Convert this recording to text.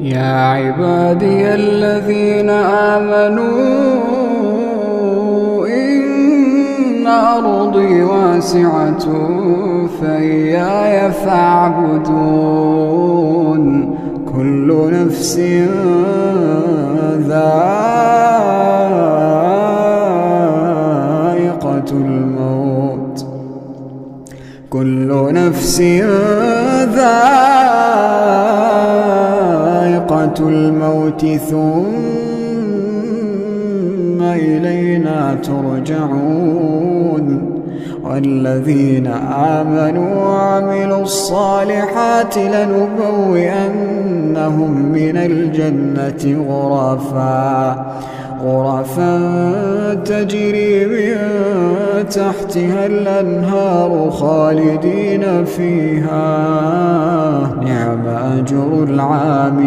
يا عبادي الذين آمنوا إن أرضي واسعة فإياي فاعبدون كل نفس ذائقة الموت كل نفس ذائقة الموت ثم إلينا ترجعون والذين آمنوا وعملوا الصالحات لنبوئنهم من الجنة غرفا تجري من تحتها الأنهار خالدين فيها نعم أجر العاملين.